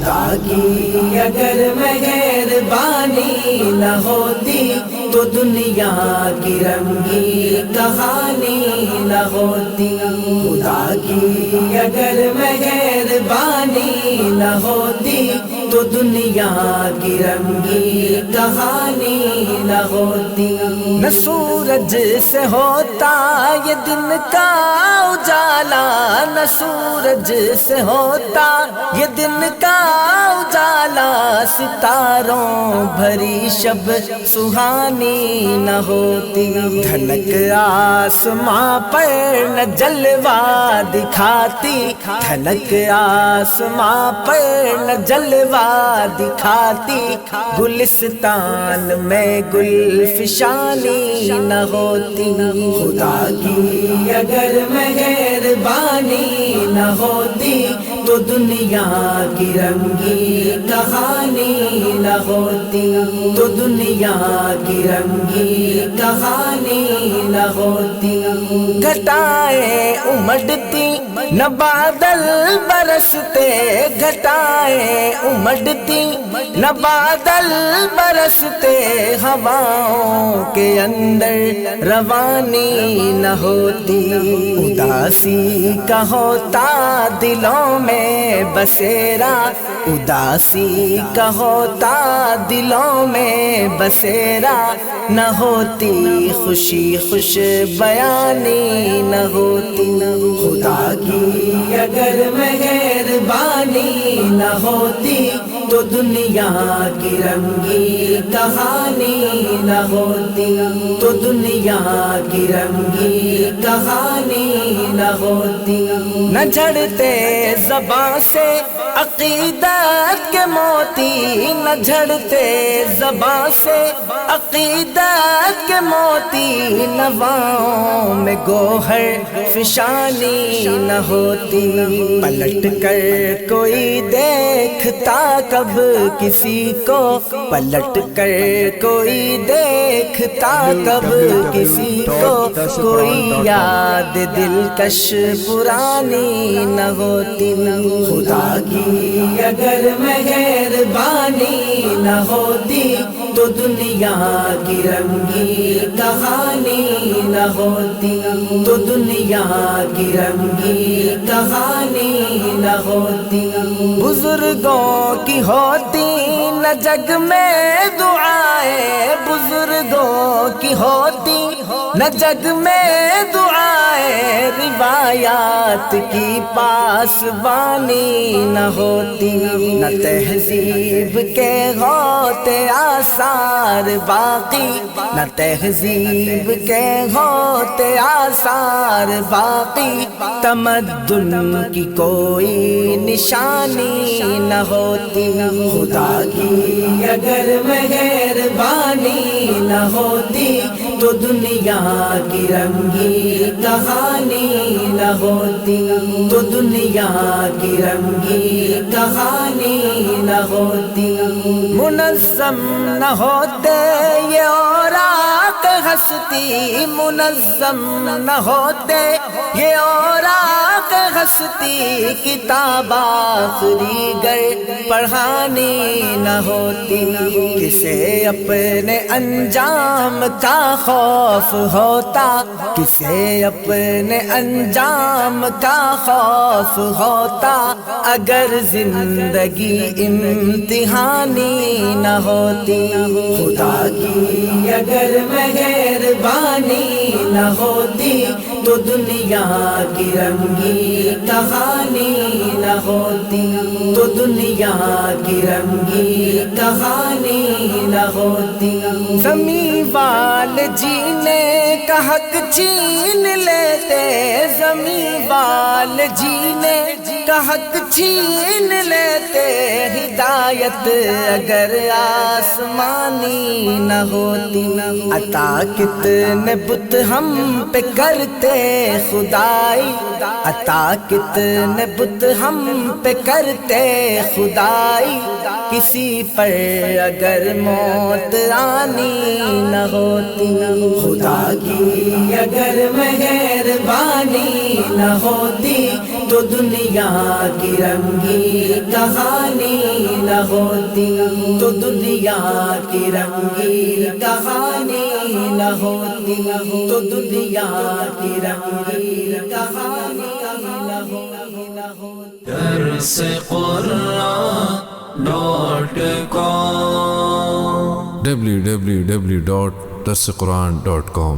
خدا کی اگر مہربانی نہ ہوتی تو دنیا کی رنگی کہانی نہ ہوتی، خدا کی اگر مہربانی نہ ہوتی تو دنیا کی رنگی کہانی نہ ہوتی۔ نہ سورج سے ہوتا یہ دن کا اجالا، نہ سورج سے ہوتا یہ دن کا اجالا، ستاروں بھری شب سہانی نہ ہوتی، دھنک آسماں پر نہ جلوہ دکھاتی، دھنک آسماں پر نہ جلوہ دکھاتی، گلستان میں گل فشانی نہ ہوتی، خدا کی اگر مہربانی نہ ہوتی تو دنیا کی رنگی کہانی نہ ہوتی، تو دنیا کی رنگی کہانی نہ ہوتی۔ گھٹائیں امڑتی نہ بادل برستے، گھٹائیں امڑتی نہ بادل برستے، ہواؤں کے اندر روانی نہ ہوتی، اداسی کا ہوتا دلوں میں بسیرا، اداسی کا ہوتا دلوں میں بسیرا، نہ ہوتی خوشی خوش بیانی نہ ہوتی، خدا کی اگر مہربانی نہ ہوتی تو دنیا کی رنگی کہانی نہ ہوتی، تو دنیا کی رنگی کہانی نہ ہوتی۔ نہ جھڑتے زباں سے عقیدت کے موتی، نہ جھڑتے زباں سے عقیدت کے موتی، نواؤں میں گوہر فشانی نہ ہوتی، پلٹ کر کوئی دیکھتا کب کسی کو، پلٹ کر کوئی دیکھتا کب کسی کو، کوئی یاد دلکش پرانی نہ ہوتی، خدا کی اگر مہربانی نہ ہوتی تو دنیا کی رنگی کہانی نہ ہوتی، تو دنیا کی رنگی کہانی نہ ہوتی۔ بزرگوں کی ہوتی نہ جگ میں دعائیں، بزرگوں کی ہوتی نہ جگ میں دعائیں، روایات کی پاسبانی نہ ہوتی، نہ تہذیب کے ہوتے آثار باقی، نہ تہذیب کے ہوتے آثار باقی، تمدن کی کوئی نشانی نہ ہوتی، خدا کی اگر مہربانی نہ ہوتی تو دنیا کی رنگی کہانی نہ ہوتی، تو دنیا کی رنگی کہانی نہ ہوتی۔ منظم نہ ہوتے یہ اوراق ہستی، منظم نہ ہوتے یہ اوراق ہستی، کتاب آخری گر پڑھانی نہ ہوتی، کسے اپنے انجام کا خوف ہوتا، کسے اپنے انجام کا خوف ہوتا، اگر زندگی امتحانی نہ ہوتی، خدا کی اگر مہربانی نہ ہوتی تو دنیا کی رنگی کہانی نہ ہوتی، تو دنیا کی رنگی کہانی نہ ہوتی۔ زمین والے جینے کا حق چھین لیتے، زمین والے جینے کا حق چھین لیتے، ہدایت اگر آسمانی نہ ہوتی، عطا کتنے بت ہم پہ کرتے خدائی، عطا کتنے بت ہم پہ کرتے خدائی، کسی پر اگر موت آنی نہ ہوتی، خدا کی اگر مہربانی نہ ہوتی تو دنیا کی رنگی کہانی نہ ہوتی، تو دنیا کی رنگی کہانی نہ ہوتی، تو دنیا کی رنگی کہانی نہ ہوتی۔ درس قرآن.com www.darsequran.com